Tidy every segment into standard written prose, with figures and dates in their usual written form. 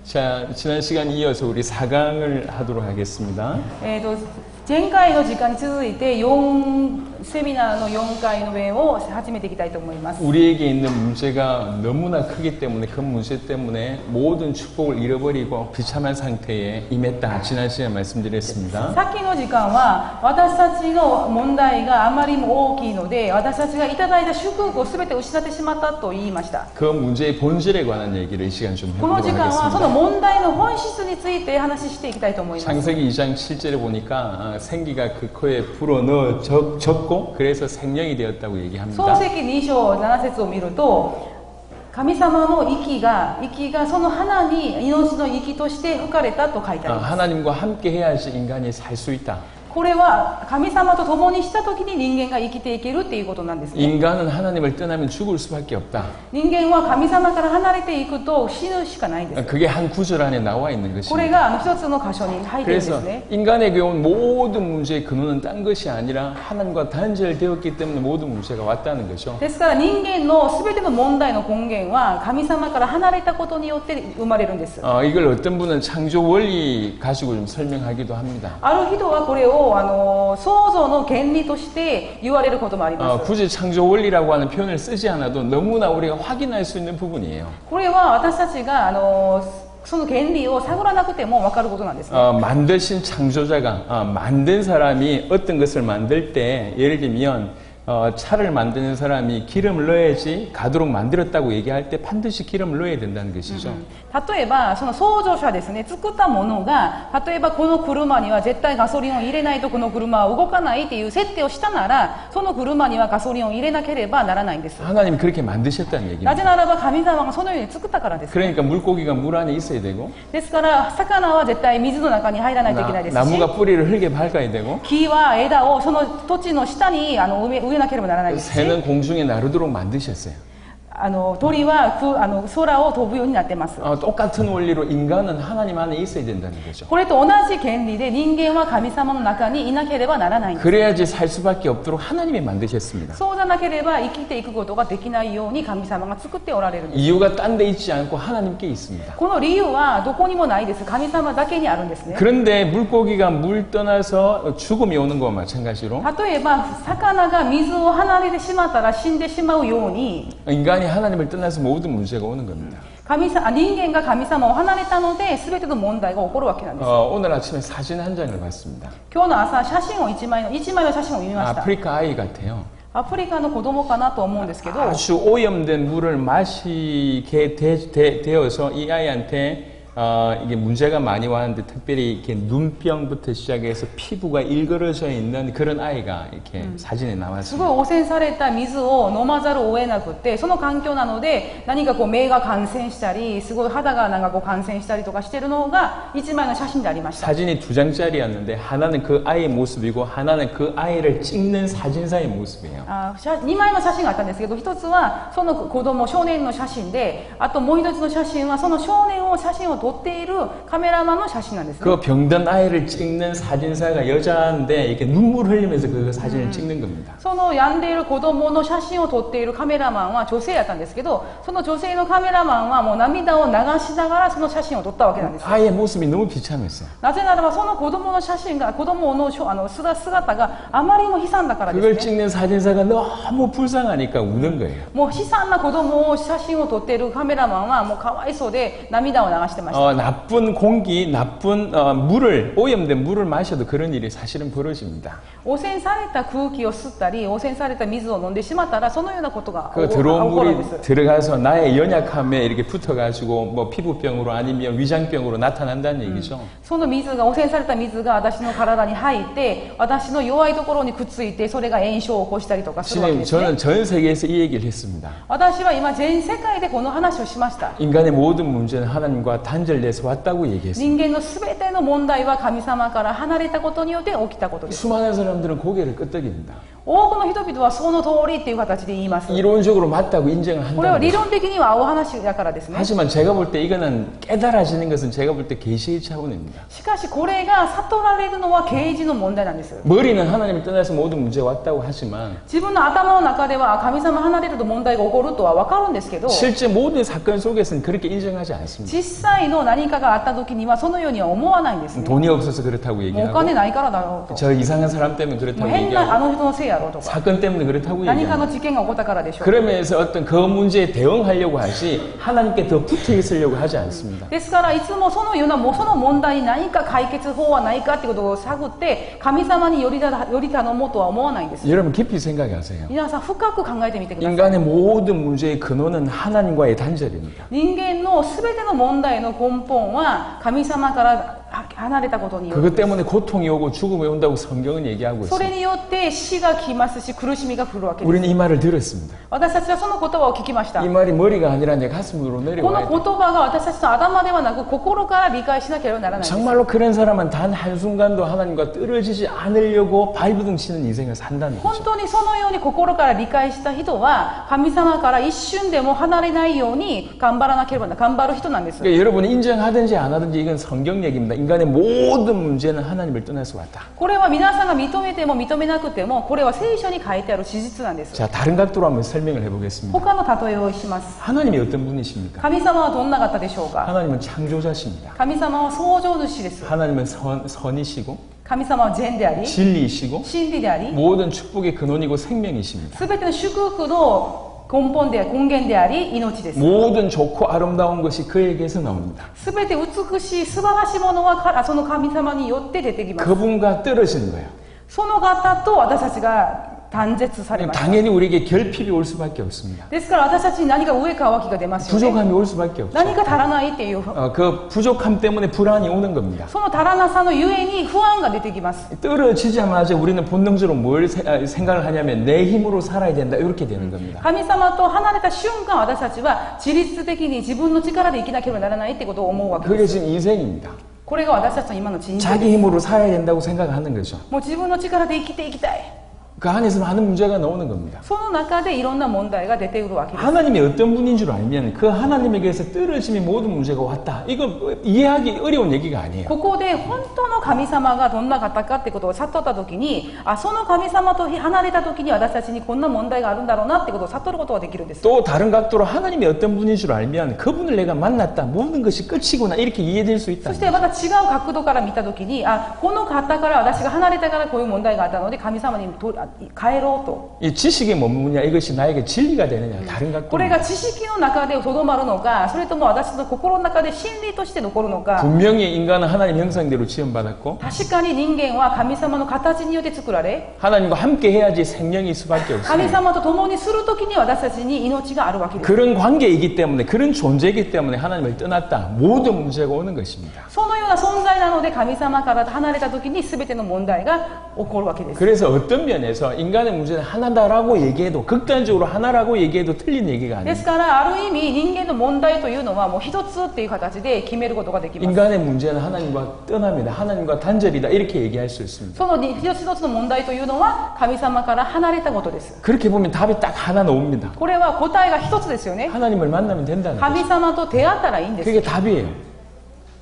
자, 지난 시간 이어서 우리 4강을 하도록 하겠습니다. 前回の時間に続いてセミナーの4回の上を始めていきたいと思います。 우리에게 있는 문제가 너무나 크기 때문에 그 문제 때문에 모든 축복을 잃어버리고 비참한 상태에 임했다. 지난 시간에 말씀드렸습니다. さっきの時間は私たちの問題があまりにも大きいので私たちがいただいた祝福を全て失ってしまったと言いました。 그 문제의 본질에 관한 얘기를 이 시간 좀 この 해보도록 時間はその 하겠습니다. 問題の本質について話していきたいと思います。 창세기 2장 7절에 보니까 생기가 그 코에 불어넣어 졌고 그래서 생명이 되었다고 얘기합니다. 創世記2章7節を見ると神様の息がその花に命の息として吹かれたと書いてあります。 하나님과 함께 해야지 인간이 살 수 있다. これは神様と共にした時に人間が生きていけるっていうことなんですね。 인간은 하나님을 떠나면 죽을 수밖에 없다. 人間は神様から離れていくと死ぬしかないんです。 그게 한 구절 안에 나와 있는 これ 것입니다. が一つの箇所に入っているんで 그래서 すね。 인간에게 온 모든 문제의 근원은 딴 것이 아니라 하나님과 단절되었기 때문에 모든 문제가 왔다는 거죠. ですから人間の全ての問題の根源は神様から離れたことによって生まれるんです。 이걸 어떤 분은 창조 원리 가지고 좀 설명하기도 합니다. ある人はこれを創造の原理として言われることもあります。 굳이 창조 원리라고 하는 표현을 쓰지 않아도 너무나 우리가 확인할 수 있는 부분이에요. これは私たちがその原理を探らなくても分かることなんですね。 만드신 창조자가 만든 사람이 어떤 것을 만들 때 예를 들면 차를 만드는 사람이 기름을 넣어야지 가도록 만들었다고 얘기할 때 반드시 기름을 넣어야 된다는 것이죠. 例えばその創造者ですね、作ったものが例えばこの車には絶対ガソリンを入れないとこの車は動かないっていう設定をしたならその車にはガソリンを入れなければならないんです。 하나님이 그렇게 만드셨다는 な 얘기입니다. ぜならば神様がそのように作ったからです。 그러니까 물고기가 물 안에 있어야 되고 ですから魚は絶対水の中に入らないといけないですし 나무가 뿌리를 흙에 박아야 되고 木は枝をその土地の下に植えなければならないですし 새는 공중에 나르도록 만드셨어요. 鳥は空を飛ぶようになってます。 똑같은 원리로 인간은 하나님 안에 있어야 된다는 거죠. これと同じ原理で人間は神様の中にいなければならないんです。 그래야지 살 수밖에 없도록 하나님이 만드셨습니다. そうじゃなければ生きていくことができないように神様が作っておられるんです。 이유가 딴 데 있지 않고 하나님께 있습니다. この理由はどこにもないです。神様だけにあるんですね。 그런데 물고기가 물 떠나서 죽음이 오는 것과 마찬가지로 例えば魚が水を離れてしまったら死んでしまうように 인간이 하나님을 떠나서 모든 문제가 오는 겁니다. 人間が神様を離れたので全ての問題が起こるわけなんです。 오늘 아침에 사진 한 장을 봤습니다. 今日の朝写真を1枚の写真を見ました。 아프리카 아이 같아요. アフリカの子供かなと思うんですけど 아주 오염된 물을 마시게 되어서 이 아이한테 이게 문제가 많이 왔는데 특별히 이렇게 눈병부터 시작해서 피부가 일그러져 있는 그런 아이가 이렇게 사진에 す 나왔습니다. ごい汚染された水を飲まざるを得なくてその環境なので何か目が感染したりすごい肌が感染したりとかしてるのが1枚の写真でありました。 사진이 2장짜리였는데 하나는 그 아이의 모습이고 하나는 그 아이를 찍는 사진사의 모습이에요. 2枚の写真があったんですけど一つはその子供少年の写真であともう一つの写真はその少年を写真を撮っているカメラマンの写真なんですね。 그 병든 아이를 찍는 사진사가 여자인데 이렇게 눈물 흘리면서 그 사진을 찍는 겁니다. その病んでいる子供の写真を撮っているカメラマンは女性だったんですけどその女性のカメラマンはもう涙を流しながらその写真を撮ったわけなんです。 아이의 모습이 너무 비참했어요. なぜならばその子供の写真が子供の姿があまりにも悲惨だからです 그걸 ね。 찍는 사진사가 너무 불쌍하니까 우는 거예요. もう悲惨な子供を写真を撮っているカメラマンはもうかわいそうで涙を流してました。 나쁜 공기, 나쁜 오염된 물을 마셔도 그런 일이 사실은 벌어집니다. 汚染された空気を吸ったり汚染された水を飲んでしまったらそのようなことが 그 起 더러운 こるんです。 물이 들어가서 나의 연약함에 이렇게 붙어가지고 뭐 피부병으로 아니면 위장병으로 나타난다는 얘기죠. その水が汚染された水が私の体に入って私の弱いところにくっついてそれが炎症を起こしたりとかするわけで 지금 すね。 저는 전 세계에서 이 얘기를 했습니다. 私は今全世界でこの話をしました。 인간의 모든 문제는 하나님과 단절돼서 왔다고 얘기했습니다. 人間の全ての問題は神様から離れたことによって起きたことです。 수많은 사람들은 고개를 끄덕입니다. 多くの人々はその通りっていう形で言います。 이론적으로 맞다고 인정을 これは 한다는 理 거죠. 論的には合う話だからですね。 하지만 제가 볼 때 이거는 깨달아지는 것은 제가 볼 때 계시의 차원입니다. しかしこれが悟られるのは啓示の問題なんです。 머리는 하나님을 떠나서 모든 문제가 왔다고 하지만 自分の頭の中では神様離れると問題が起こるとは分かるんですけど、 실제 모든 사건 속에서는 그렇게 인정하지 않습니다. 実際の何かがあった時にはそのようには思わないんですね。 돈이 없어서 그렇다고 もうお 얘기하고 金ないからだろうと。 저 이상한 사람 때문에 もう 그렇다고 変なあ 얘기하고 の人のせいやろうとか。 사건 때문에 그렇다고 何か 얘기하고 の事件が起こったからでしょう。 그러면서 어떤 그 문제에 대응하려고 하지 하나님께 더 붙어 있으려고 하지 않습니다. ですからいつもそのようなもうその問題に何か解決法はないかってことを探って神様により頼もうとは思わないんです。 여러분 깊이 생각하세요. 皆さん深く考えてみてください。 인간의 모든 문제의 근원은 하나님과의 단절입니다. 人間の全ての問題の根本は神様から離れたことによる。 그것 때문에 고통이 오고 죽음이 온다고 성경은 얘기하고 それ 있습니다. によって死が来ますし苦しみが来るわけです。 우리는 이 말을 들었습니다. 私たちはその言葉を聞きました。 이 말이 머리가 아니라 내 가슴으로 この 내려와야 言 돼. 葉が私たちの頭ではなく心から理解しなければならないんです。 정말로 그런 사람은 단 한순간도 하나님과 떨어지지 않으려고 발부둥 치는 인생을 산다는 本 거죠. 当にそのように心から理解した人は神様から一瞬でも離れないように頑張らなければな頑張る人なんです。 그러니까 여러분이 인정하든지 안 하든지 이건 성경 얘기입니다. 인간의 모든 문제는 하나님을 떠나서 왔다. これは皆さんが認めても認めなくてもこれは聖書に書いてある事実なんです。 자, 다른 각도로 한번 설명을 해보겠습니다. 他の例えをします。 하나님이 어떤 분이십니까? 神様はどんな方でしょうか。 하나님은 창조자십니다. 神様は創造主です。 하나님은 선이시고 神様は善であり 진리이시고 真理であり 모든 축복의 근원이고 생명이십니다. すべての祝福の根本で根源であり命です。 모든 좋고 아름다운 것이 그에게서 나옵니다. すべて美しい素晴らしいものはその神様によって出てきます。 그분과 떨어지는 거예요. その方と私たちが断絶されました。 당연히 우리에게 결핍이 올 수밖에 없습니다. ですから私たちに何か上か脇が出ますよね。 부족함이 올 수밖에 없죠. 何か足らないっていう、 그 부족함 때문에 불안이 오는 겁니다. その足らなさのゆえに不安が出てきます。 떨어지자마자 우리는 본능적으로 뭘 생각을 하냐면 내 힘으로 살아야 된다 이렇게 되는 겁니다. 神様と離れた瞬間私たちは自律的に自分の力で生きなければならないってことを思うわけ 그게 です。 지금 인생입니다. これが私たちの今の人生 자기 です。 힘으로 살아야 된다고 생각하는 거죠. もう自分の力で生きていきたい。 그 안에서 많은 문제가 나오는 겁니다. その中でいろんな問題が出てくるわけです。 하나님이 어떤 분인 줄 알면 그 하나님에게서 떨어짐이 모든 문제가 왔다. 이거 이해하기 어려운 얘기가 아니에요. ここで本当の神様がどんな方かってことを悟った時にその神様と離れた時に私たちにこんな問題があるんだろうなってことを悟ることができるんです。 또 다른 각도로 하나님이 어떤 분인 줄 알면 그분을 내가 만났다. 모든 것이 끝이구나. 이렇게 이해될 수 있다. そしてまた違う角度から見た時にこの方から私が離れたからこういう問題があったので神様に帰ろうと。 이 지식에 머무냐 이것이 나에게 진리가 되느냐 다른 これが 각도입니다. 知識の中でとどまるのかそれとも私の心の中で真理として残るのか。 분명히 인간은 하나님 형상대로 지음받았고 確かに人間は神様の形によって作られ 하나님과 함께 해야지 생명이 수밖에 神 없습니다. 様と共にする時に私たちに命があるわけです。 그런 관계이기 때문에 그런 존재이기 때문에 하나님을 떠났다. 모든 문제가 오는 것입니다. そのような存在なので神様から離れた時に全ての問題が起こるわけです。 그래서 어떤 면에서 인간의 문제는 하나다라고 얘기해도 극단적으로 하나라고 얘기해도 틀린 얘기가 で 아닙니다. すからある意味人間の問題というのはもう一つっていう形で決めることができます。 인간의 문제는 하나님과 떠납니다. 하나님과 단절이다. 이렇게 얘기할 수 있습니다. その一つ一つの問題というのは神様から離れたことです。 그렇게 보면 답이 딱 하나 나옵니다. これは答えが一つですよね。 하나님을 만나면 된다는 거죠. 神様と出会ったらいいんです。 그게 답이에요.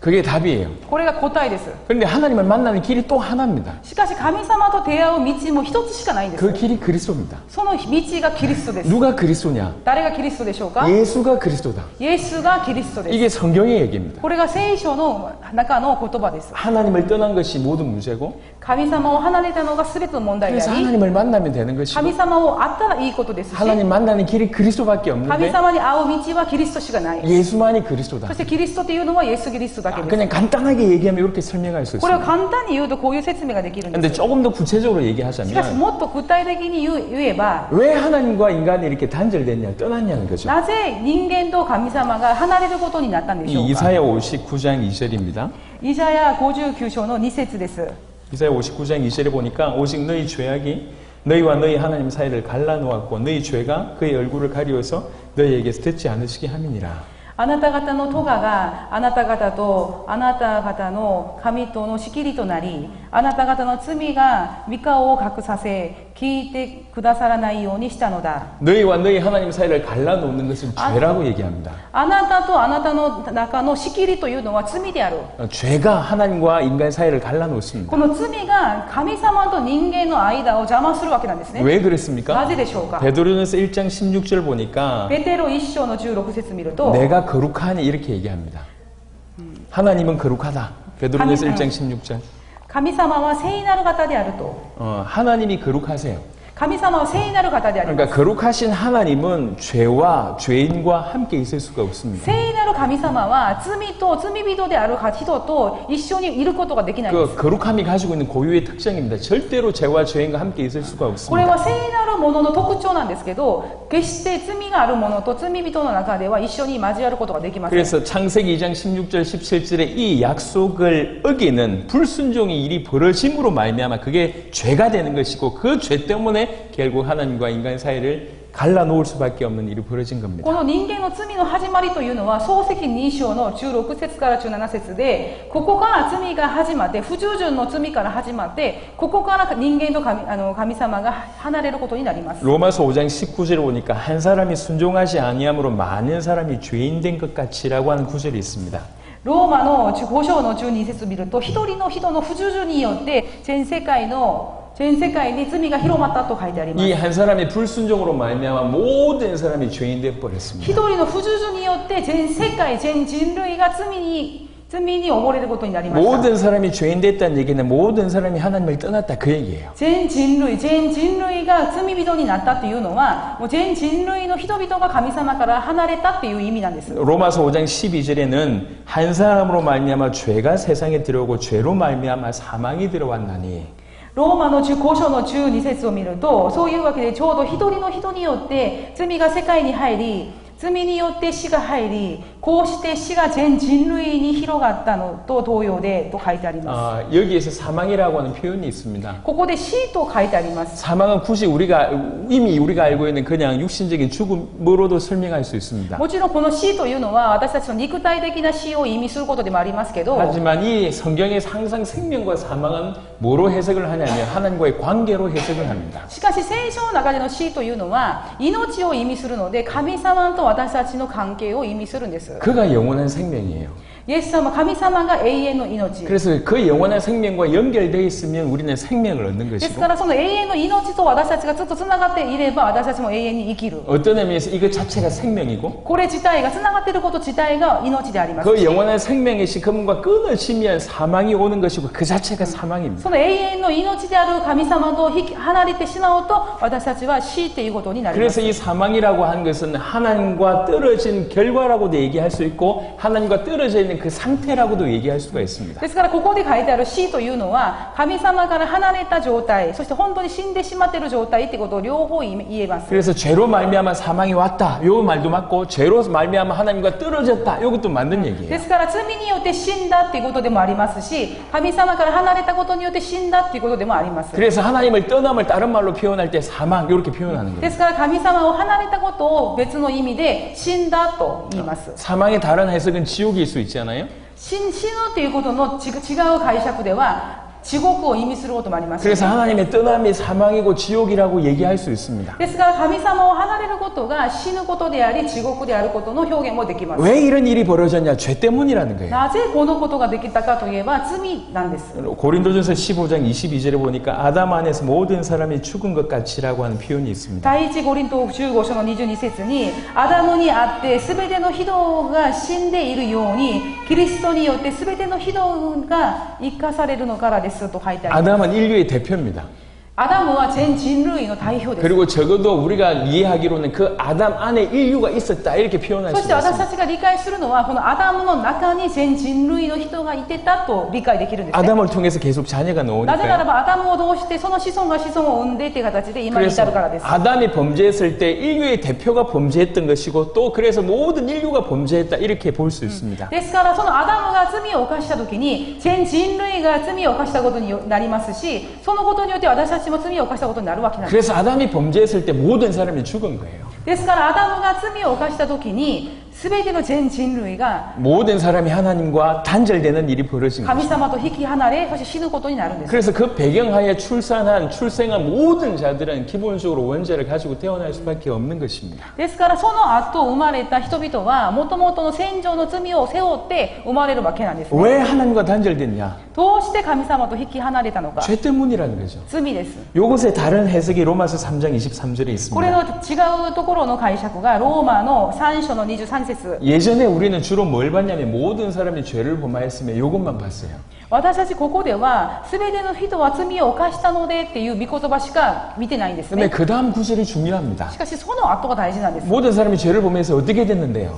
그게 답이에요. これが答えです。 그런데 하나님을 만나는 길이 또 하나입니다. しかし神様と出会う道も一つしかないんです。 그 길이 그리스도입니다. その道がキリストです。 누가 그리스도냐? 誰がキリストでしょうか。 예수가 그리스도다. イエスがキリストです。 이게 성경의 얘기입니다. これが聖書の中の言葉です。 하나님을 떠난 것이 모든 문제고 神様を離れたのが全ての問題で 그래서 あり 하나님을 만나면 되는 것이고 神様を会ったらいいことですし 하나님 만나는 길이 그리스도밖에 神 없는데 様に会う道はキリストしかない。 예수만이 그리스도다. そしてキリストというのはイエス・キリストだけです。 그냥 간단하게 얘기하면 이렇게 설명할 수 これを 있습니다. 簡単に言うとこういう説明ができるんで 근데 す。 조금 더 구체적으로 しかし 얘기하자면 もっと具体的に言えば 왜 하나님과 인간이 이렇게 단절됐냐, 떠났냐는 거죠. なぜ人間と神様が離れることになったんでしょ 이 うか。 이사야 59장 2절입니다. イザヤ59章の2節です。 이사야 59장 2절에 보니까 오직 너희 죄악이 너희와 너희 하나님 사이를 갈라놓았고 너희 죄가 그의 얼굴을 가리워서 너희에게서 듣지 않으시게 함이니라. あなた方の咎があなた方とあなた方の神との仕切りとなり、あなた方の罪が御顔を隠させ、聞いてくださらないようにしたのだ。 너희와 너희 하나님 사이를 갈라놓는 것은 죄라고 얘기합니다. あなたとあなたの中の仕切りというのは罪である。 죄가 하나님과 인간 사이를 갈라놓습니다. この罪が神様と人間の間を邪魔するわけなんですね。 왜 な 그랬습니까? ぜでしょうか。 베드로전서 1장 16절 보니까 ペテロ1章の16節見ると、 내가 거룩하니 이렇게 얘기합니다. 하나님은 거룩하다. 베드로전서 1장 16절. 神様は聖なる方であると。 하나님이 거룩하세요. 神様は聖なる方であります。 그러니까 거룩하신 하나님은 죄와 죄인과 함께 있을 수가 없습니다. 聖なる神様は罪と罪人である人と一緒にいることができないんです。 그 거룩함이 가지고 있는 고유의 특징입니다. 절대로 죄와 죄인과 함께 있을 수가 これ 없습니다. は聖なるものの特徴なんですけど、決して罪があるものと罪人の中では一緒に交わることができません。 그래서 창세기 2장 16절 17절에 이 약속을 어기는 불순종의 일이 벌어짐으로 말미암아 그게 죄가 되는 것이고 그 죄 때문에 결국 하나님과 인간 사이를 갈라놓을 수밖에 없는 일이 벌어진 겁니다. この人間の罪の始まりというのは創世記2章の16節から17節で、ここから罪が始まって、不従順の罪から始まって、ここから人間と神様が離れることになります。 로마서 5장 19절을 보니까 한 사람이 순종하지 아니함으로 많은 사람이 죄인 된 것 같이라고 하는 구절이 있습니다. ローマの5章の12節を見ると、一人の人の不従順によって全世界に罪が広まったと書いてあります。 이 한 사람의 불순종으로 말미암아 모든 사람이 죄인 돼 一 버렸습니다. 人の不従順によって全世界全人類が罪に溺れることになりました。 모든 사람이 죄인 됐다는 얘기는 모든 사람이 하나님을 떠났다 그 얘기예요. 全人類が罪人になったというのは、もう全人類の人々が神様から離れたっていう意味なんです。 로마서 5장 12절에는 한 사람으로 말미암아 죄가 세상에 들어오고 죄로 말미암아 사망이 들어왔나니 ローマの5章の12節を見ると、そういうわけでちょうど一人の人によって罪が世界に入り、罪によって死が入り、こうして死が全人類に広がったのと同様でと書いてあります。 여기에서 사망이라고 하는 표현이 있습니다. ここで死と書いてあります。 사망은 굳이 이미 우리가 알고 있는 그냥 육신적인 죽음으로도 설명할 수 있습니다. もちろんこの死というのは私たちの肉体的な死を意味することでもありますけど、 하지만 이 성경에서 항상 생명과 사망은 뭐로 해석을 하냐면 하나님과의 관계로 해석을 합니다. しかし聖書の中での死というのは命を意味するので、神様と私たちの関係を意味するんです。 그가 영원한 생명이에요. イエス様、神様が永遠の命。 그래서 그 영원한 생명과 연결되어 있으면 우리는 생명을 얻는 です 것이고 からその永遠の命と私たちがずっとつながっていれば、私たちも永遠に生きる。 어떤 의미에서 이것 자체가 생명이고 これ自体がつながっていること自体が命であります。 그 영원한 생명의 시 그분과 끊어지면 사망이 오는 것이고 그 자체가 사망입니다. その永遠の命である神様と離れてしまうと、私たちは死っていうことになります。 그래서 이 사망이라고 하는 것은 하나님과 떨어진 결과라고도 얘기할 수 있고 하나님과 떨어져 있는 그 상태라고도 얘기할 수가 있습니다. ですからここで書いてある死というのは、神様から離れた状態、そして本当に死んでしまっている状態ってことを両方言えます。 그래서 죄로 말미암아 사망이 왔다. 요 말도 맞고 죄로 말미암아 하나님과 떨어졌다. 요것도 맞는 얘기예요. ですから罪によって死んだっていうことでもありますし、神様から離れたことによって死んだっていうことでもあります。 그래서 하나님을 떠남을 다른 말로 표현할 때 사망 이렇게 표현하는 거예요. ですから神様を離れたことを別の意味で死んだと言います。 사망의 다른 해석은 지옥일 수 있잖아요. 死ぬということの違う解釈では地獄を意味することもあります。 그래서 하나님의 떠남이 사망이고 지옥이라고 얘기할 수 있습니다. ですから神様を離れることが死ぬことであり地獄であることの表現もできます。 왜 이런 일이 벌어졌냐? 죄 때문이라는 거예요. なぜこのことができたかといえば罪なんです。 고린도전서 15장 22절에 보니까 아담 안에서 모든 사람이 죽은 것 같이라고 하는 표현이 있습니다. 第一コリント15章の22節に、アダムにあって全ての人が死んでいるように、キリストによって全ての人が生かされるのからですと書いてあります。 아담은 인류의 대표입니다. アダムは全人類の代表です。 그리고 적어도 우리가 이해하기로는 그 아담 안에 인류가 있었다 이렇게 표현할 そし 수 て私 있습니다. たちが理解するのは、このアダムの中に全人類の人がいてたと理解できるんですね。 아담을 통해서 계속 자녀가 なぜなら 나오니까요. ばアダムを通してその子孫が子孫を生んでという形で今に至 그래서 るからです。 아담이 범죄했을 때 인류의 대표가 범죄했던 것이고 또 그래서 모든 인류가 범죄했다 이렇게 볼 수 있습니다. ですからそのアダムが罪を犯した時に全人類が罪を犯したことになりますし、そのことによって私たちも罪を犯したことになるわけなんです。 그래서 아담이 범죄했을 때 모든 사람이 죽은 거예요. ですからアダムが罪を犯した時に全ての全人類が 모든 사람이 하나님과 단절되는 일이 벌어진 神 것입니다. 様と引き離れ、そして死ぬことになるんです。 그래서 그 배경하에 출생한 모든 자들은 기본적으로 원죄를 가지고 태어날 수밖에 없는 것입니다. ですからその後生まれた人々は元々の戦場の罪を背負って生まれるわけなんですね。 왜 하나님과 단절됐냐? どうして神様と引き離れたのか。 죄 때문이라는 거죠. 罪です。 요것의 다른 해석이 로마서 3장 23절에 これ 있습니다. の違うところの解釈がローマの3章の23節。 예전에 우리는 주로 뭘 봤냐면 모든 사람이 죄를 범하였으며 이것만 봤어요. 私たちここでは全ての人は罪を犯したのでっていう御言葉しか見てないんです 근데 ね。 그 다음 구절이 중요합니다. しかしその後が大事なんです。 모든 사람이 죄를 범해서 어떻게 됐는데요?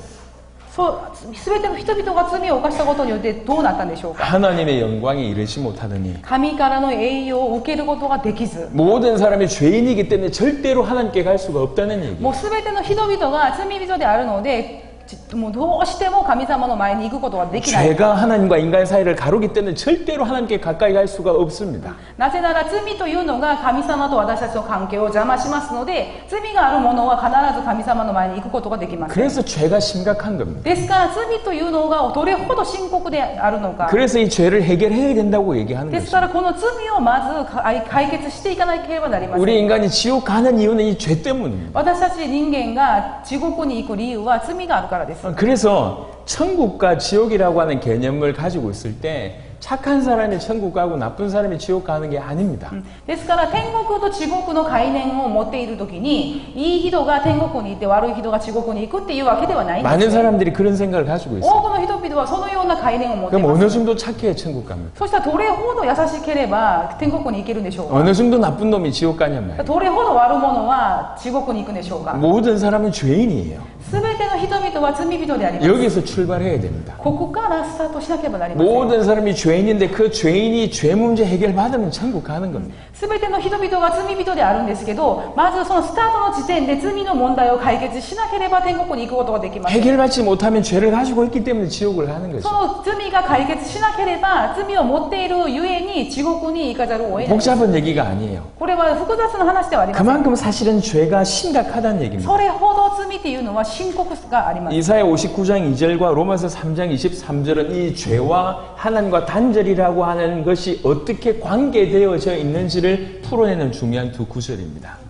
そう全ての人々が罪を犯したことによってどうなったんでしょうか。 하나님의 영광에 이르지 못하더니 神からの栄誉を受けることができず、 모든 사람이 죄인이기 때문에 절대로 하나님께 갈 수가 없다는 얘기예요. もう全ての人々が罪人であるので、もうどうしても神様の前に行くことができない。 죄가 하나님과 인간 사이를 가르기 때문에 절대로 하나님께 가까이 갈 수가 없습니다. なぜなら罪というのが神様と私たちの関係を邪魔しますので、罪がある者は必ず神様の前に行くことができます。 그래서 죄가 심각한 겁니다. ですから罪というのがどれほど深刻であるのか。 그래서 이 죄를 해결해야 된다고 얘기하는 ですか 것입니다. らこの罪をまず解決していかなければなりません。 우리 인간이 지옥 가는 이유는 이 죄 때문입니다. 私たち人間が地獄に行く理由は罪があるからです。 그래서 천국과 지옥이라고 하는 개념을 가지고 있을 때 착한 사람이 천국 가고 나쁜 사람이 지옥 가는 게 아닙니다. ですから天国と地獄の概念を持っているときに、いい人が天国に行って悪い人が地獄に行くっていうわけではないんです。 많은 사람들이 그런 생각을 가지고 多 있어요. くの人々はそのような概念を持ってい 그럼 ます。 어느 정도 착해야 천국 갑니까? そしたらどれほど優しければ天国に行けるんでしょうか。 어느 정도 나쁜 놈이 지옥 가냔 말이에요. どれほど悪者は地獄に行くんでしょうか。 모든 사람은 죄인이에요. すべての人々は罪人であります。 여기서 출발해야 됩니다. ここからスタートしなければなりません。 모든 사람이 죄인인데 그 죄인이 죄 문제 해결받으면 천국 가는 겁니다. すべての人々が罪人であるんですけど、まずそのスタートの時点で罪の問題を解決しなければ天国に行くことができません。 해결받지 못하면 죄를 가지고 있기 때문에 지옥을 가는 そ 거죠. の罪が解決しなければ罪を持っているゆえに地獄に行かざるを得ない。 복잡한 얘기가 아니에요. これは複雑な話ではありません。 그만큼 사실은 죄가 심각하다는 얘기입니다. それほど罪っていうのは深刻があります。 이사야 59장 2절과 로마서 3장 23절은 이 죄와 하나님과 단절이라고 하는 것이 어떻게 관계되어져 있는지를 풀어내는 중요한 두 구절입니다.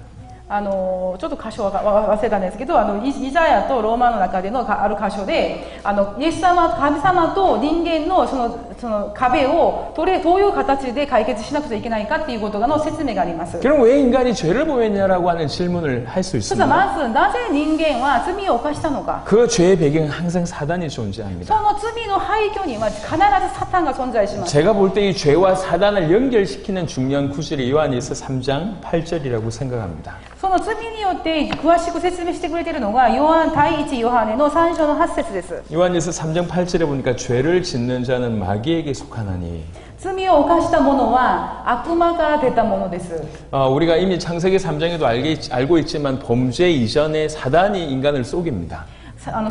ちょっと箇所は忘れたんですけど、イザヤとローマの中でのある箇所で、イエス様、神様と人間のその壁をどういう形で解決しなくちゃいけないかっていうことの説明があります。 그럼 왜 인간이 죄를 범했냐라고 하는 질문을 할 수 そしたら 있습니다. まずなぜ人間は罪を犯したのか。 그 죄의 배경은 항상 사단이 そ 존재합니다. の罪の背景には必ずサタンが存在します。 제가 볼 때 이 죄와 사단을 연결시키는 중요한 구절이 요한일서 3장 8절이라고 생각합니다. その罪によって詳しく説明してくれているのが第一ヨハネの3章の8節です。 요한일서 3장 8절에 보니까 죄를 짓는 자는 마귀에게 속하나니 罪を犯した者は悪魔から出たものです。 우리가 이미 창세기 3장에도 알고 있지만 범죄 이전에 사단이 인간을 속입니다.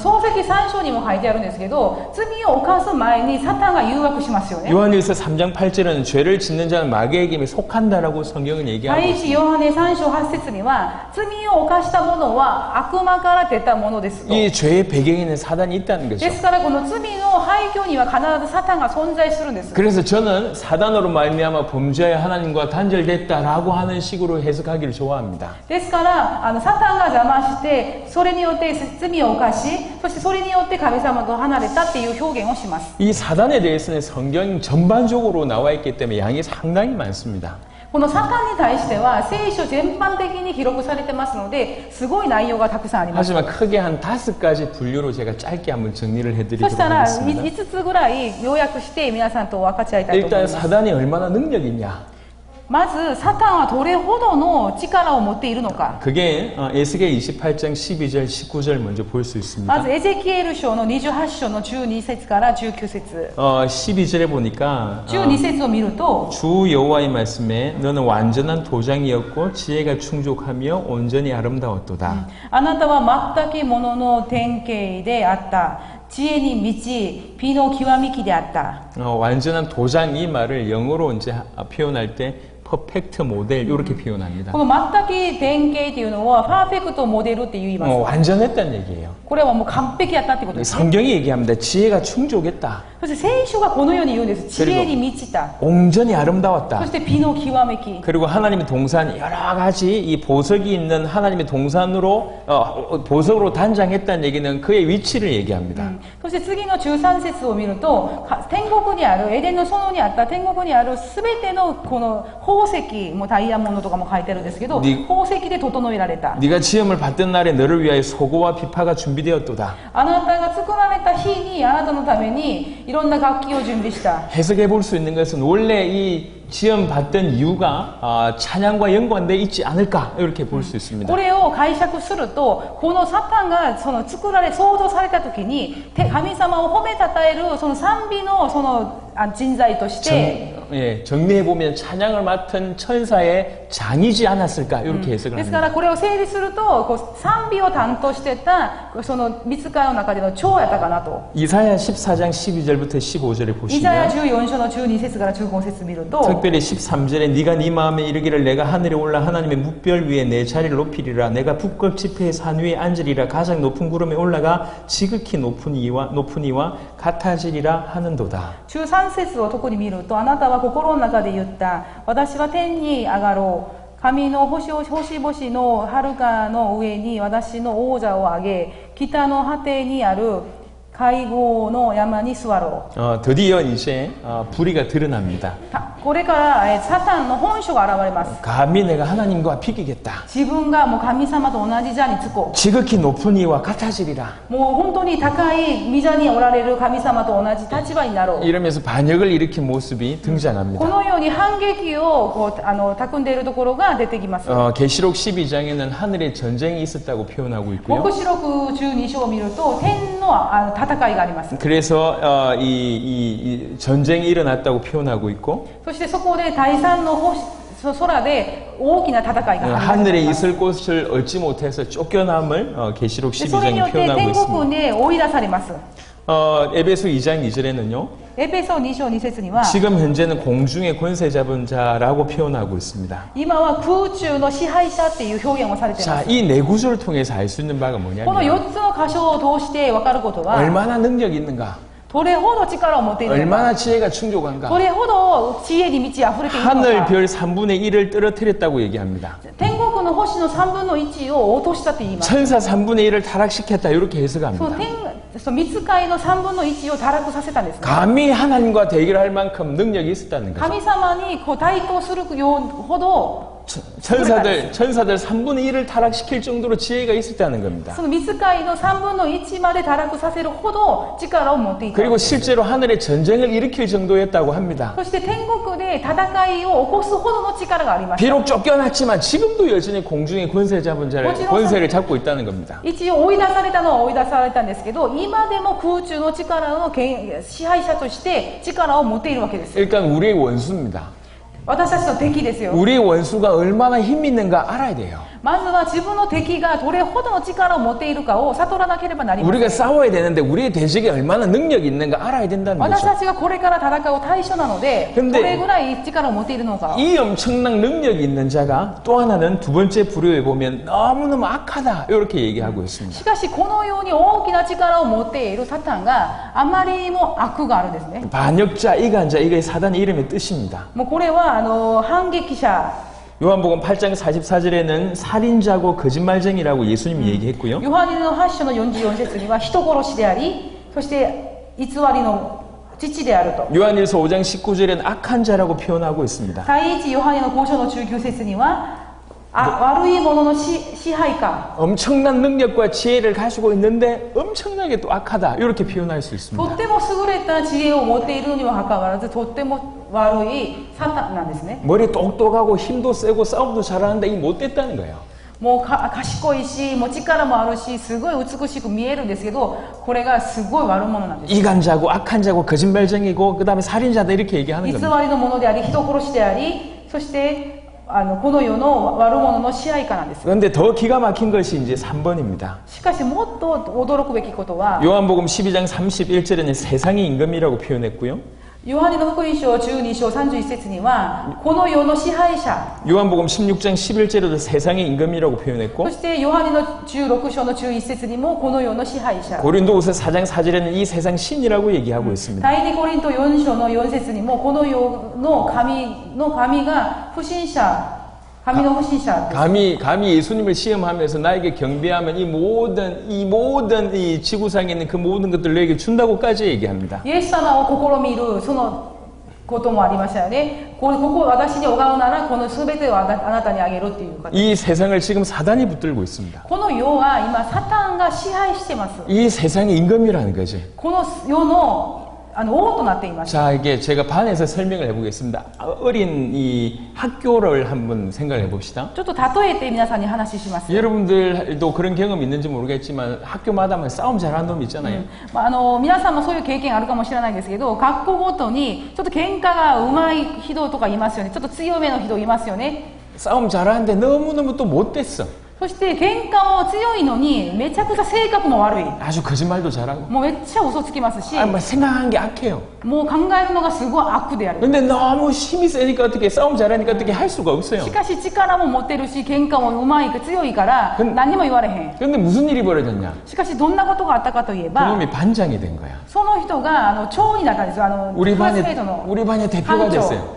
創世記3章にも書いてあるんですけど、罪を犯す前にサタンが誘惑しますよね。 요한일서 3장 8절은 죄를 짓는 자는 마귀에게 속한다라고 성경은 얘기하고 第一 있습니다. ヨハネ3章8節には罪を犯した者は悪魔から出たものですと。 이 죄의 배경에는 사단이 있다는 で 거죠. すからこの罪の背景には必ずサタンが存在するんです。 그래서 저는 사단으로 말미암아 범죄하여 하나님과 단절됐다라고 하는 식으로 해석하기를 좋아합니다. ですからサタンが邪魔してそれによって罪を犯し、そしてそれによって神様と離れたっていう表現をします。 이 사단에 대해서는 성경 전반적으로 나와 있기 때문에 양이 상당히 많습니다. このサタンに対しては聖書全般的に記録されてますので、すごい内容がたくさんあります。 하지만 크게 한 5가지 분류로 제가 짧게 한번 정리를 そ 해드리도록 したら 하겠습니다. 5つぐらい要約して皆さんと分かち合いたいと思い 일단 ます。 사단이 얼마나 능력이 있냐? まずサタンはどれほどの力を持っているのか。 그게 에스겔 28장 12절 19절 먼저 볼 수 ま 있습니다. ずエゼキエル書の28章の12節から19節。 12절에 보니까 12節を見ると、 주 여호와의 말씀에 너는 완전한 도장이었고 지혜가 충족하며 온전히 아름다웠도다. あなたは全くものの典型であった。知恵に満ち、美の極みきであった。 완전한 도장 이 말을 영어로 이제 표현할 때 퍼펙트 모델 이렇게 표현합니다. この全く典型っていうのはパーフェクトモデルって言います。 완전했다는 얘기예요. これはもう完璧やったってことですね。 성경이 얘기합니다. 지혜가 충족했다. そして聖書がこのように言うんです。知恵に満ちた。 온전히 そ 아름다웠다. して美の極めき。 그리고 하나님의 동산 여러 가지 이 보석이 있는 하나님의 동산으로 보석으로 단장했다는 얘기는 그의 위치를 얘기합니다. そして次の13節を見ると、天国にあるエデンの園にあった天国にあるすべてのこの宝石、もうダイヤモンドとかも書いてあるんですけど、宝石で整えられた。 네가 지음을 받던 날에 너를 위하여 소고와 비파가 준비되었도다. あなたが作られた日にあなたのためにいろんな楽器を準備した。 해석해 볼 수 있는 것은 원래 이 지음 받던 이유가 찬양과 연관돼 있지 않을까 이렇게 볼 수 있습니다. これを解釈すると、このサタンがその創造された時に神様を褒めたたえるその賛美のその人材として 정리해 보면 찬양을 맡은 천사의 장이지 않았을까 이렇게 해석을 ですか 합니다. らこれを整理すると、こう賛美を担当してたその御使いの中での長やったかなと。 이사야 14장 12절부터 15절에 イザヤ 보시면 14章の12節から15節見ると、 특별히 13절에 네가 네 마음에 이르기를 내가 하늘에 올라 하나님의 뭇별 위에 내 자리를 높이리라 내가 북극 지폐의 산 위에 앉으리라 가장 높은 구름에 올라가 지극히 높은 이와 같아지리라 하는도다. 13節を特に見ると、あなたは心の中で言った。私は天に上がろう。神の星々の遥かの上に私の王者を上げ、北の果てにある会合の山に座ろう。 드디어 이제 불의가 드러납니다. これからサタンの本性が現れます。 감히 내가 하나님과 비기겠다. 自分がもう神様と同じ座につこう。 지극히 높은 이와 같아지리라. もう本当に高い御座におられる神様と同じ立場になろう。 이러면서 반역을 일으킨 모습이 こ 등장합니다. のように反撃をこう匠んでいるところが出てきます。 계시록 12장에는 하늘에 전쟁이 있었다고 표현하고 있고요. 黙示録12章を見ると天の戦いがあります。 그래서 이 전쟁이 일어났다고 표현하고 있고 そしてそこで第三の空で大きな戦いが始まり 하늘에 ます。 있을 곳을 얻지 못해서 쫓겨남을 계시록 でそれによ 12장에 って 표현하고 天 있습니다. 国で追い出されます。 에베소 2장 2절에는요. エペソ2章2節には 지금 현재는 공중의 권세 잡은 자라고 표현하고 있습니다. 今は空中の支配者っていう表現をされていま 자, す。 이 네 구절을 통해서 알 수 있는 바가 この 뭐냐면 4つの箇所を通して分かることは、 얼마나 능력이 있는가, どれほど力を持っているのか、 얼마나 지혜가 충족한가. どれほど知恵に満ち溢れているの 하늘 か。 별 3분의 1을 떨어뜨렸다고 얘기합니다. 天国の星の3分の1を落としたって言います。 천사 3분의 1을 타락시켰다 이렇게 その 해석합니다. その御使いの3分の1を堕落させたんですね。 감히 하나님과 대결할 만큼 능력이 있었다는 거죠. 神様にこう対抗するほど 천사들 3분의 1을 타락시킬 정도로 지혜가 있었다는 겁니다. その御使いの3分の1まで堕落させるほど力を持っていた。 그리고 실제로 하늘에 전쟁을 일으킬 정도였다고 합니다. そして天国で戦いを起こすほどの力がありました。 비록 쫓겨났지만 지금도 여전히 공중의 권세 잡은 자를 권세를 잡고 있다는 겁니다. 一応追い出されたのは追い出されたんですけど、今でも空中の力の支配者として力を持っているわけです。 일단 우리의 원수입니다. 私たちの敵ですよ。 우리의 원수가 얼마나 힘 있는가 알아야 돼요. まずは自分の敵がどれほどの力を持っているかを悟らなければなりません。 우리가 싸워야 되는데 우리의 대적이 얼마나 능력이 있는가 알아야 된다는 私 거죠. たちがこれから戦う対象なので、 근데 どれぐらい力を持っているのか。 이 엄청난 능력이 있는 자가 또 하나는 두 번째 부류에 보면 너무너무 악하다 이렇게 얘기하고 있습니다. しかしこのように大きな力を持っているサタンがあまりにも悪があるんですね。 반역자, 이간자, 이게 사단의 이름의 뜻입니다. もうこれは反撃者。 요한복음 8장 44절에는 살인자고 거짓말쟁이라고 예수님이 얘기했고요. ヨハネの8章の44節には人殺しであり、そして偽りの父であると。 요한일서 5장 19절에는 악한 자라고 표현하고 있습니다. 第一ヨハネの5章の19節には悪い者の支配下。 엄청난 능력과 지혜를 가지고 있는데 엄청나게 또 악하다 이렇게 표현할 수 と 있습니다. っても優れた知恵を持っているのにもかかわらず、とっても悪いサタンなんですね。 머리 똑똑하고 힘도 세고 싸움도 잘하는데 이 못됐다는 거예요. もう賢いし、もう力もあるし、すごい美しく見えるんですけど、これがすごい悪者なんです。 이간자고 악한 자고 거짓말쟁이고 그다음에 살인자다 이렇게 얘기하는 偽り 겁니다. の者であり、人殺しであり、そしてこの世の悪者の支配下なんです。 그런데 더 기가 막힌 것이 이제 3번입니다. しかしもっと驚くべきことは、 요한복음 12장 31절에는 세상의 임금이라고 표현했고요. ヨハネの福音書12章31節には、この世の支配者、 요한복음 16장 11절에도 세상의 임금이라고 そ 표현했고 してヨハネの16章の11節にもこの世の支配者、 고린도후서 4장 4절에는 이 세상 신이라고 얘기하고 있습니다. 第2コリント4章の4節にもこの世の神が不信者、神の不信者です。 감히 예수님을 시험하면서 나에게 경배하면 이 모든 이 지구상에 있는 그 모든 것들을 너에게 준다고까지 얘기합니다. イエス様を試みるそのこともありましたよね。ここ私に拝むならこの全てをあなたにあげるっていうか。 이 세상을 지금 사단이 붙들고 있습니다. この世は今サタンが支配してます。 이 세상의 임금이라는 거지. この世の王となっています。 자, 이게 제가 반에서 설명을 해보겠습니다. 어린 이 학교를 한번 생각을 해봅시다. ちょっと例えて皆さんに話します。 여러분들도 그런 경험 있는지 모르겠지만 학교마다 싸움 잘하는 놈 있잖아요. 皆さんもそういう経験あるかもしれないんですけど、学校ごとにちょっと喧嘩が上手い人とかいますよね。ちょっと強めの人いますよね。 싸움 잘하는데 너무너무 또 못됐어. そして喧嘩も強いのにめちゃくちゃ性格も悪い。 아주 거짓말도 잘하고. もうめっちゃ嘘つきますし、 생각하는 게 악해요. もう考えるのがすごい悪である。 근데 너무 힘이 세니까 어떻게 싸움 잘하니까 어떻게 할 수가 없어요. しかし力も持ってるし、喧嘩も上手い強いから何も言われへん。 근데 무슨 일이 벌어졌냐? しかしどんなことがあったかといえば、 그놈이 반장이 된 거야. その人が長になったんですよ。 우리 クラス 반의 メイトの 우리 반의 대표가 班長。 됐어요.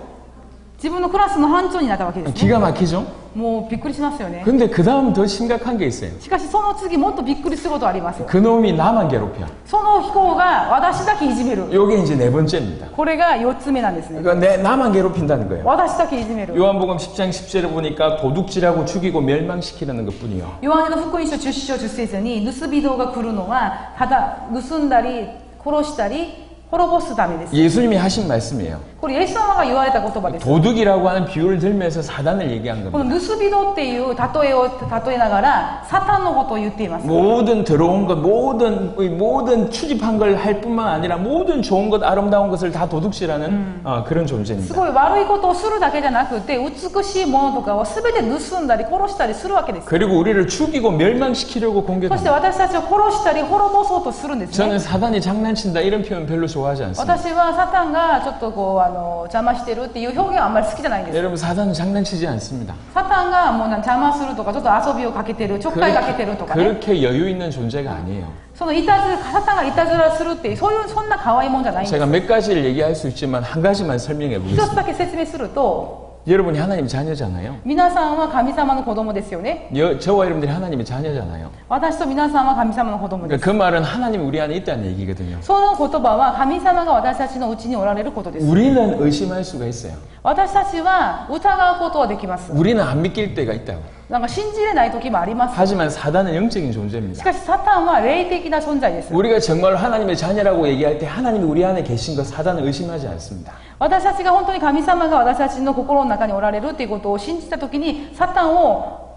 自分のクラスの班長になったわけですね。 기가 막히죠? もうびっくりしますよね。 근데 그 다음 더 심각한 게 있어요. しかしその次もっとびっくりすることありますよ。 그놈이 나만 괴롭혀. その人が私だけいじめる。 요게 이제 네 번째입니다. これが4つ目なんですね。 그러니까 나만 괴롭힌다는 거예요. 私だけいじめる。 요한복음 10장 10절에 보니까 도둑질하고 죽이고 멸망시키라는 것뿐이요. ヨハネの福音書10章10節に盗人が来るのはただ盗んだり殺したり滅ぼすためです。 예수님이 하신 말씀이에요. これイエス様が言われた言葉です。 도둑이라고 하는 비유를 들면서 사단을 얘기한 こ 겁니다. の盗人っていう例えを例えながらサタンのことを言っています。 모든 들어온 것, 모든 추집한 걸 할 뿐만 아니라 모든 좋은 것, 아름다운 것을 다 도둑질하는 그런 す 존재입니다. ごい悪いことをするだけじゃなくて美しいものとかを全て盗んだり殺したりするわけです。 그리고 우리를 죽이고 멸망시키려고 そして 공격합니다. 私たちを殺したり滅ぼそうとするんですね。 저는 사단이 장난친다 이런 표현 별로 좋아하지 않습니다. 私はサタンがちょっとこう邪魔してるっていう表現はあんまり好きじゃないんです。 여러분 사단은 장난치지 않습니다. サタンがもう邪魔するとかちょっと遊びをかけてる、ちょっかいかけてるとかね。 그렇게 여유 있는 존재가 아니에요. そのサタンがいたずらするっていうそんな可愛いもんじゃないんです。 제가 몇 가지를 얘기할 수 있지만 한 가지만 설명해 一つ 보겠습니다. だけ説明すると、 여러분이 하나님 자녀잖아요. 皆さんは神様の子供ですよね。 저와 여러분들이 하나님의 자녀잖아요. 私と皆さんは神様の子供で 그러니까 す。 그 말은 하나님이 우리 안에 있다는 얘기거든요. その言葉は神様が私たちのうちにおられることです。 우리는 의심할 수가 있어요. 私たちは疑うことはできます。 우리는 안 믿길 때가 있다고. なんか信じれない時もあります。 하지만 사단은 영적인 し 존재입니다. かしサタンは霊的な存在です。 우리가 정말 하나님의 자녀라고 얘기할 때 하나님이 우리 안에 계신 것 사단은 의심하지 않습니다. 私たちが本当に神様が私たちの心の中におられるということを信じた時にサタンを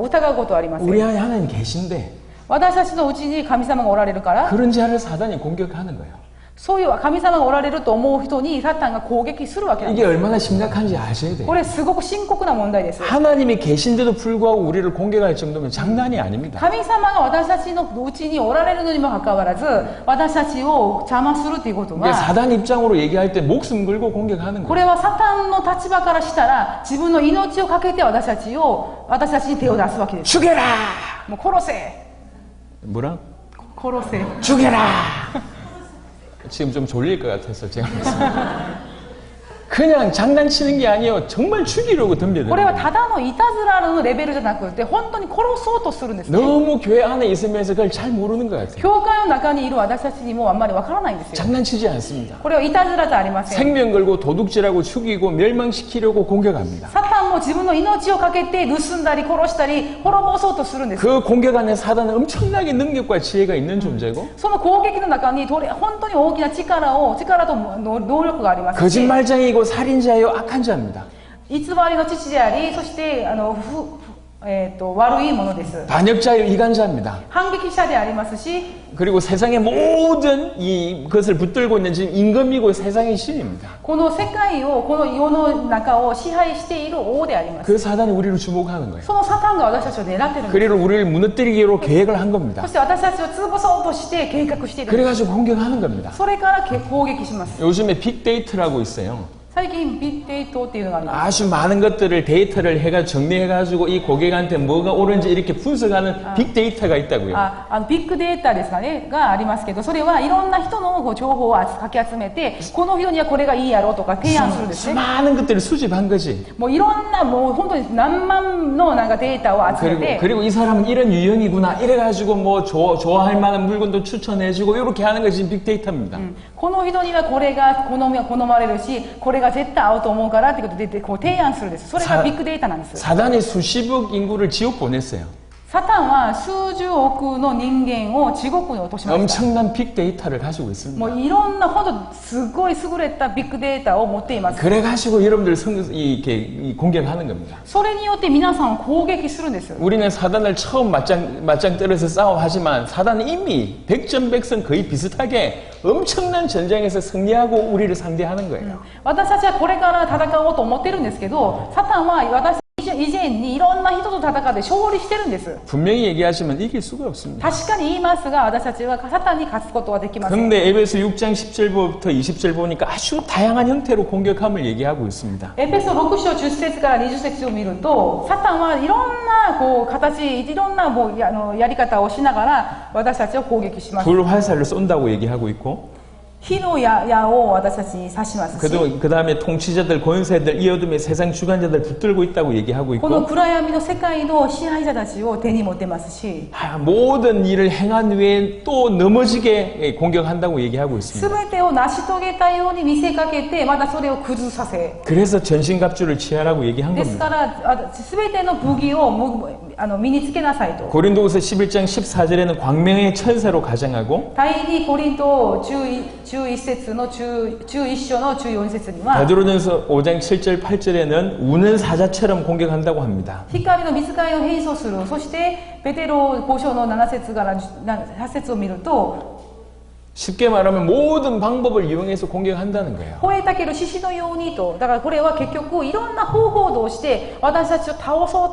疑うことはありません。 우리 안에 하나님 계신데 私たちのうちに神様がおられるから 그런 자를 사단이 공격하는 거예요. そういう神様がおられると思う人にサタンが攻撃するわけなんで 이게 す。 얼마나 심각한지 아셔야 돼요. これすごく深刻な問題です。 하나님이 계신데도 불구하고 우리를 공격할 정도면 장난이 아닙니다. 神様が私たちのうちにおられるのにもかかわらず私たちを邪魔するということ 그러니까 は 사단 입장으로 얘기할 때 목숨 걸고 공격하는 こ 거예요. れはサタンの立場からしたら自分の命をかけて私たちに手を出すわけです。 죽여라! もう殺せ 뭐라? 殺せ 죽여라! 지금 좀 졸릴 것 같아서 제가 말씀드립니다. 그냥 장난치는 게 아니에요. 정말 죽이려고 これ 덤벼드는 は 거예요. ただのいたずらのレベルじゃなくて本当に殺そうとするんですね。 너무 교회 안에 있으면서 그걸 잘 모르는 것 같아요. 教会の中にいる私たちにもあんまりわからないんですよ。 장난치지 않습니다. これはいたずらじゃありません。 생명 걸고 도둑질하고 죽이고 멸망시키려고 공격합니다. サタンも自分の命をかけて盗んだり殺したり滅ぼそうとするんです。 그 공격 안에 사단은 엄청나게 능력과 지혜가 있는 존재고 その攻撃の中に本当に大きな力と能力がありますし、 거짓말쟁이고 살인자요 악한 자입니다. 偽りの父であり、そして悪いものです。 반역자요 이간자입니다. 反撃者でありますし、 그리고 세상의 모든 이것을 붙들고 있는 지금 임금이고 세상의 신입니다. この世界を、この世の中を支配している王であります。 그 사단이 우리를 주목하는 거예요. そのサタンが私たちを狙ってるんです。 그리고 우리를 무너뜨리기로 계획을 한 そ 겁니다. して私たちを潰そうとして計画しているんです。 그래가지고 공격하는 겁니다. それから攻撃します。 요즘에 빅데이터라고 있어요. 最近ビッグデートっていうのがあります。 아주 많은 것들을 데이터를 정리해가지고 이 고객한테 뭐가 옳은지 이렇게 분석하는 빅데이터가 있다고요. ビッグデータですかね、がありますけど、それはいろんな人の情報をかき集めて、この人にはこれがいいやろうとか提案するんですね。 많은 것들을 수집한 거지. もういろんな、もう本当に何万のなんかデータを集めて、 그리고 이 사람은 이런 유형이구나 이래가지고 뭐 좋아할 만한 물건도 추천해주고 이렇게 하는 것이 빅데이터입니다. この人にはこれが好まれるし、これが絶対合うと思うからってことでこう提案するんです。それがビッグデータなんです。 사단이 수십억 인구를 지옥 보냈어요. サタンは数十億の人間を地獄に落としました。 엄청난 빅데이터를 가지고 있습니다. もういろんな本当すごい優れたビッグデータを持っています。 그래가지고 여러분들 이렇게 공격하는 겁니다. それによって皆さんを攻撃するんです。 우리는 사단을 처음 맞짱 떨어서 싸워하지만 사단은 이미 백전백승 거의 비슷하게 엄청난 전쟁에서 승리하고 우리를 상대하는 거예요. 私たちはこれから戦おうと思ってるんですけど、サタンは私以前にいろんな人と戦って勝利してるんです。 분명히 얘기하시면 이길 수가 없습니다. 確かに言いますが、私たちはサタンに勝つことはできません。 근데 에베소 6장 10절부터 20절 보니까 아주 다양한 형태로 공격함을 얘기하고 있습니다. エペソ6章10節から20節を見ると、サタンはいろんなこう形、いろんなもうやり方をしながら私たちを攻撃します。 불화살을 쏜다고 얘기하고 있고 火の矢を私たちに刺しますし、 그 다음에 통치자들, 권세들, 이 어둠의 세상 주관자들 붙들고 있다고 얘기하고 この 있고 暗闇の世界の支配者たちを手に持ってますし、 모든 일을 행한 후에 또 넘어지게 공격한다고 얘기하고 す 있습니다. べてを成し遂げたように見せかけて、またそれを崩させ、 그래서 전신갑주를 취하라고 얘기한 ですか 겁니다. らすべての武器を身につけなさいと。 고린도후서 11장 14절에는 광명의 천사로 가정하고 第2コリント11節の11章の14節には、 베드로전서 5장 7절 8절에는 우는 사자처럼 공격한다고 합니다. 光の御使いを変装する。そしてペテロ5章の7節から8節を見ると、 쉽게 말하면 모든 방법을 이용해서 공격한다는 거예요. 吠えたける獅子のようにと。だからこれは結局いろんな方法を通して私たちを倒そう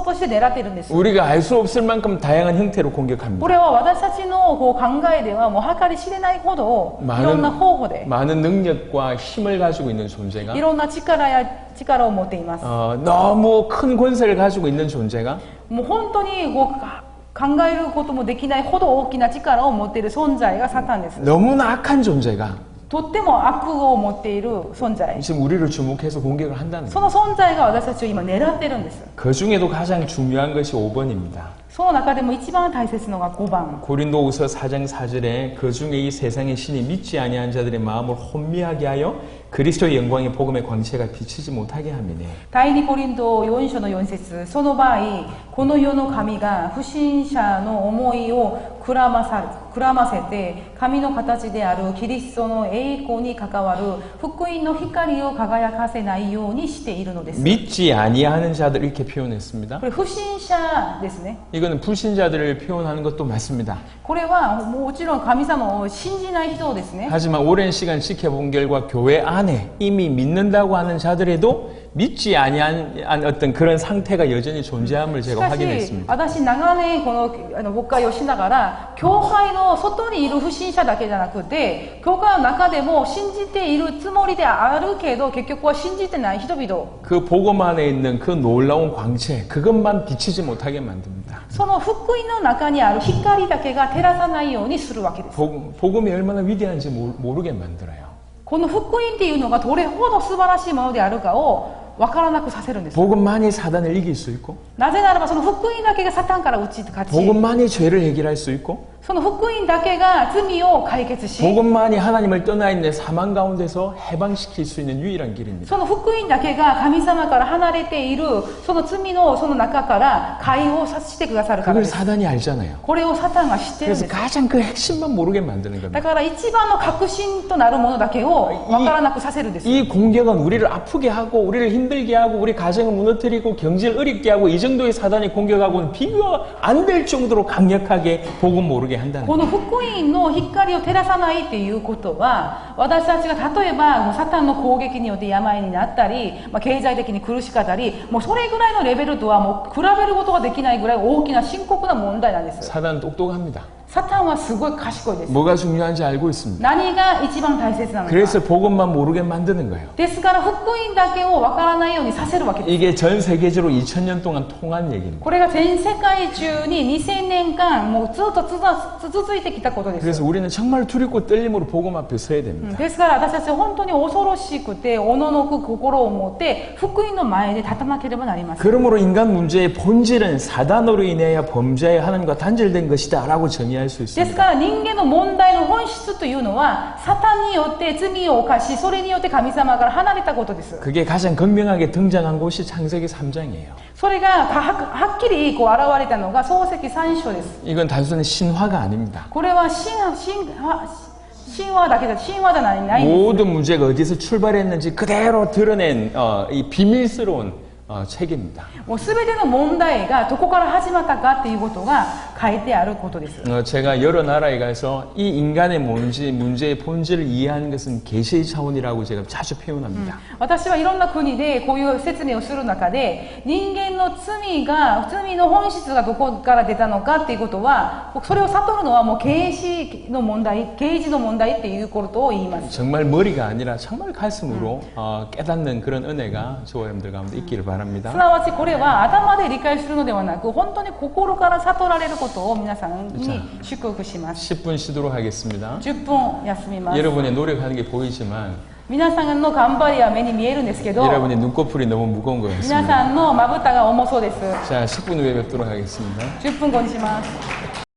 として狙っているんです。 우리가 알 수 없을 만큼 다양한 형태로 공격합니다. これは私たちのこう考えではもう計り知れないほどいろんな方法で 많은 능력과 힘을 가지고 있는 존재가 いろんな力を持っています。 너무 큰 권세를 가지고 있는 존재가 もう本当にこう考えることもできないほど大きな力を持っている存在がサタンです。 너무나 악한 존재가 とっても悪を持っている存在。 지금 우리를 주목해서 공격을 한다는 そ 거예요. の存在が私たちを今狙ってるんです。 그 중에도 가장 중요한 것이 5번입니다. その中でも一番大切なのが5番。 고린도후서 4장 4절에 그 중에 이 세상의 신이 믿지 아니한 자들의 마음을 혼미하게 하여 그리스도의 영광의 복음의 광채가 비치지 못하게 함이네. 第2コリント4章の4節、その場合、この世の神が不信者の思いをくらませて、神の形であるキリストの栄光に関わる福音の光を輝かせないようにしているのです。 믿지 아니하는 자들 이렇게 표현했습니다. これ不信者ですね。 이거는 불신자들을 표현하는 것도 맞습니다. これはもちろん神様を信じない人ですね。 하지만 오랜 시간 지켜본 결과 교회 안에 이미 믿는다고 하는 자들에도 믿지 아니한 어떤 그런 상태가 여전히 존재함을 し 제가 かし 확인했습니다. 私長年この牧会をしながら、教会の外にいる不信者だけじゃなくて、教会の中でも信じているつもりであるけど結局は信じてない人々、 그 복음 안에 있는 그 놀라운 광채 그것만 비치지 못하게 만듭니다. その福音の中にある光だけが照らさないようにするわけです。 복음이 얼마나 위대한지 모르게 만들어요. この福音っていうのがどれほど素晴らしいものであるかを分からなくさせるんです。 복음만이 사단을 이길 수 있고 なぜならばその福音だけがサタンから打ち勝ち、 복음만이 죄를 해결할 수 있고 その福音だけが罪を解決し、 복음만이 하나님을 떠나 있는 사망 가운데서 해방시킬 수 있는 유일한 길입니다. その福音だけが神様から離れているその罪のその中から解放させてくださるから 그걸 です。 사단이 알잖아요. これをサタンが知ってるん 그래서 です。 가장 그 핵심만 모르게 만드는 だ 겁니다. から一番の核心となるものだけを分からなくさせるんです。 이 공격은 우리를 아프게 하고 우리를 힘들게 하고 우리 가정을 무너뜨리고 경제를 어렵게 하고 이 정도의 사단이 공격하고는 비교가 안 될 정도로 강력하게 복음 모르게 한다는 こ 거예요. の福音の光を照らさないっていうことは、私たちが例えばもうサタンの攻撃によって病になったり、経済的に苦しかったり、もうそれぐらいのレベルとはもう比べることができないぐらい大きな深刻な問題なんです。 사단은 똑똑합니다. サタンはすごい賢いです。 뭐가 중요한지 알고 있습니다. 何が一番大切なのか。 그래서 복음만 모르게 만드는 거예요. ですから福音だけを分からないようにさせるわけです。 이게 전 세계적으로 2000년 동안 통한 얘기입니다. これが全世界中に2000年間もうずっと続いてきたことです。 그래서 우리는 정말 두렵고 떨림으로 복음 앞에 서야 됩니다. ですから私たちは本当に恐ろしくておののく心を持って福音の前で立たなければなりません。 그러므로 인간 문제의 본질은 사단으로 인하여 범죄의 하나님과 단절된 것이다 라고 정의할 수 で 있습니다. すから人間の問題の本質というのはサタンによって罪を犯しそれによって神様から離れたことです。 그게 가장 극명하게 등장한 곳이 창세기 3장이에요. それがはっきりこう現れたのが創世記3章です。 이건 단순히 신화가 아닙니다. これは神話だけで神話じゃないんです。 모든 문제가 어디서 출발했는지 그대로 드러낸 이 비밀스러운 책입니다. もう全ての問題がどこから始まったかっていうことが書いてあることです。 제가 여러 나라에 가서 이 인간의 문제의 본질을 이해하는 것은 계시의 차원이라고 제가 자주 표현합니다. 私はいろんな国でこういう説明をする中で人間の罪の本質がどこから出たのかっていうことはそれを悟るのはもう啓示の問題っていうことを言います。 정말 머리가 아니라 정말 가슴으로 깨닫는 그런 은혜가 저와 여러분들 가운데 있기를 바랍니다. すなわちこれは頭で理解するのではなく本当に心から悟られることを皆さんに祝福します。 10분 쉬도록 하겠습니다. 10分休みます。 여러분의 노력하는 게 보이지만 皆さんの頑張りは目に見えるんですけど 여러분의 눈꺼풀이 너무 무거운 것 皆 같습니다. さんのまぶたが重そうです。 자, 10분 후에 뵙도록 하겠습니다. 10分後にします。